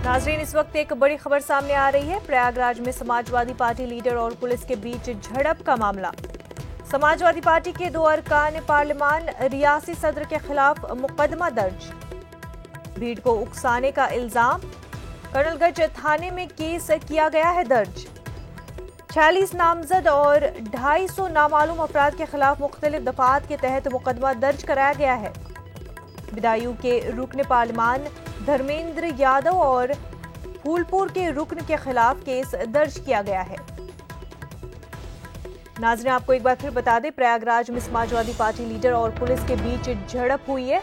नाजरीन, इस वक्त एक बड़ी खबर सामने आ रही है। प्रयागराज में समाजवादी पार्टी लीडर और पुलिस के बीच झड़प का मामला। समाजवादी पार्टी के 2 अरकान पार्लिमान रियासी सदर के खिलाफ मुकदमा दर्ज। भीड़ को उकसाने का इल्जाम। कर्नलगंज थाने में केस किया गया है दर्ज। 46 नामजद और 250 नामालूम अफराद के खिलाफ मुख्तलिफ दफात के तहत मुकदमा दर्ज कराया गया है। बदायूं के रुकन पार्लिमान धर्मेंद्र यादव और फूलपुर के रुकन के खिलाफ केस दर्ज किया गया है। नाज़रीन, आपको एक बार फिर बता दें, प्रयागराज में समाजवादी पार्टी लीडर और पुलिस के बीच झड़प हुई है।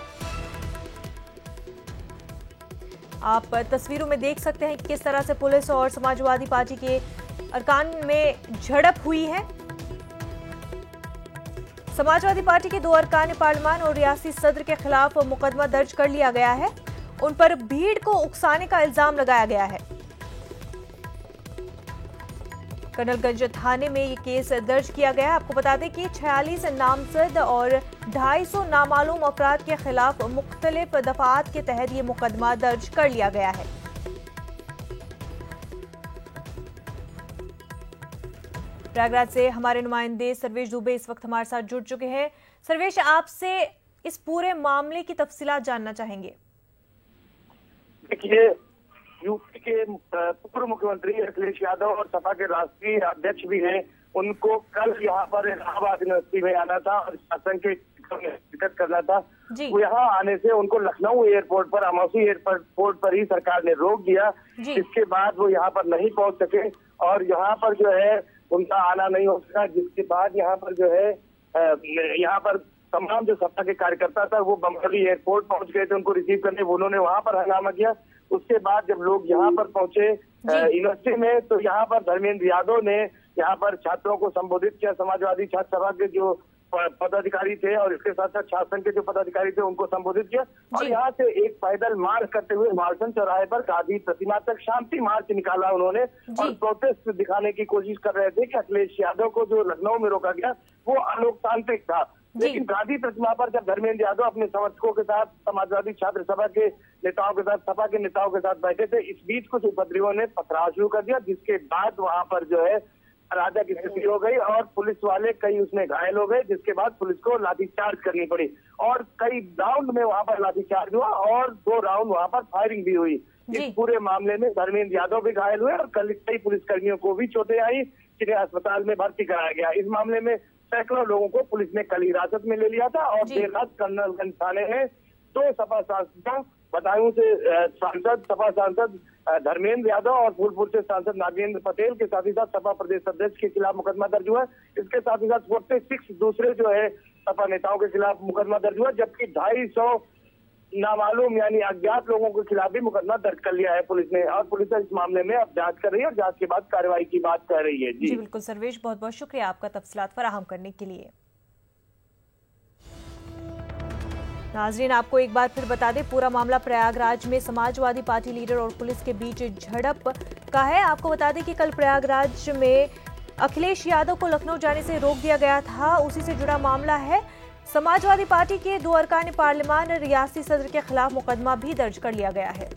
आप तस्वीरों में देख सकते हैं कि किस तरह से पुलिस और समाजवादी पार्टी के अरकान में झड़प हुई है। समाजवादी पार्टी के 2 अरकान पार्लिमान और रियासी सदर के खिलाफ मुकदमा दर्ज कर लिया गया है। उन पर भीड़ को उकसाने का इल्जाम लगाया गया है। कर्नलगंज थाने में ये केस दर्ज किया गया है। आपको बता दें कि 46 नामजद और 250 नामालूम अफराद के खिलाफ मुख्तलिफ दफात के तहत ये मुकदमा दर्ज कर लिया गया है। प्रयागराज से हमारे नुमाइंदे सर्वेश दुबे इस वक्त हमारे साथ जुड़ चुके हैं। सर्वेश, आपसे इस पूरे मामले की तफसीलात जानना चाहेंगे। देखिए, यूपी के पूर्व मुख्यमंत्री अखिलेश यादव और सपा के राष्ट्रीय अध्यक्ष भी हैं। उनको कल यहाँ पर इलाहाबाद यूनिवर्सिटी में आना था और शासन के शिरकत करना था। वो यहाँ आने से उनको लखनऊ एयरपोर्ट पर, अमौसी एयरपोर्ट पर ही सरकार ने रोक दिया। इसके बाद वो यहाँ पर नहीं पहुंच सके और यहाँ पर जो है उनका आना नहीं हो सका, जिसके बाद यहाँ पर जो है यहाँ पर तमाम जो सपा के कार्यकर्ता था वो बमरौली एयरपोर्ट पहुंच गए थे उनको रिसीव करने। उन्होंने वहां पर हंगामा किया। उसके बाद जब लोग यहाँ पर पहुंचे यूनिवर्सिटी में, तो यहाँ पर धर्मेंद्र यादव ने यहाँ पर छात्रों को संबोधित किया। समाजवादी छात्र सभा के जो पदाधिकारी थे और इसके साथ साथ शासन के जो पदाधिकारी थे उनको संबोधित किया और यहाँ से एक पैदल मार्च करते हुए मार्शन चौराहे पर गांधी प्रतिमा तक शांति मार्च निकाला उन्होंने और प्रोटेस्ट दिखाने की कोशिश कर रहे थे कि अखिलेश यादव को जो लखनऊ में रोका गया वो अलोकतांत्रिक था। लेकिन गांधी प्रतिमा पर जब धर्मेंद्र यादव अपने समर्थकों के साथ, समाजवादी छात्र सभा के नेताओं के साथ, सपा के नेताओं के साथ बैठे थे, इस बीच कुछ उपद्रवियों ने पथराव शुरू कर दिया, जिसके बाद वहां पर जो है अराजक की स्थिति हो गई और पुलिस वाले कई उसमें घायल हो गए, जिसके बाद पुलिस को लाठीचार्ज करनी पड़ी और कई राउंड में वहां पर लाठीचार्ज हुआ और 2 राउंड वहां पर फायरिंग भी हुई। इस पूरे मामले में धर्मेंद्र यादव भी घायल हुए और कई पुलिसकर्मियों को भी चोटें आई, जिन्हें अस्पताल में भर्ती कराया गया। इस मामले में सैकड़ों लोगों को पुलिस ने कल हिरासत में ले लिया था और देर रात कर्नलगंज थाने में 2 सपा सांसदों, बदायूं से सपा सांसद धर्मेंद्र यादव और फूलपुर से सांसद नागेंद्र पटेल के साथ ही साथ सपा प्रदेश अध्यक्ष के खिलाफ मुकदमा दर्ज हुआ। इसके साथ ही साथ 46 दूसरे जो है सपा नेताओं के खिलाफ मुकदमा दर्ज हुआ, जबकि 250 नामालूम यानी अज्ञात लोगों के खिलाफ भी मुकदमा दर्ज कर लिया है पुलिस ने और पुलिस इस मामले में अब जांच कर रही है और जांच के बाद कार्रवाई की बात कर रही है। जी बिल्कुल सर्वेश, बहुत बहुत शुक्रिया आपका तफसीलात फराहम करने के लिए। नाजरीन, आपको एक बार फिर बता दें, पूरा मामला प्रयागराज में समाजवादी पार्टी लीडर और पुलिस के बीच झड़प का है। आपको बता दें कि कल प्रयागराज में अखिलेश यादव को लखनऊ जाने से रोक दिया गया था, उसी से जुड़ा मामला है। समाजवादी पार्टी के 2 अरकान पार्लिमान रियासी सदर के खिलाफ मुकदमा भी दर्ज कर लिया गया है।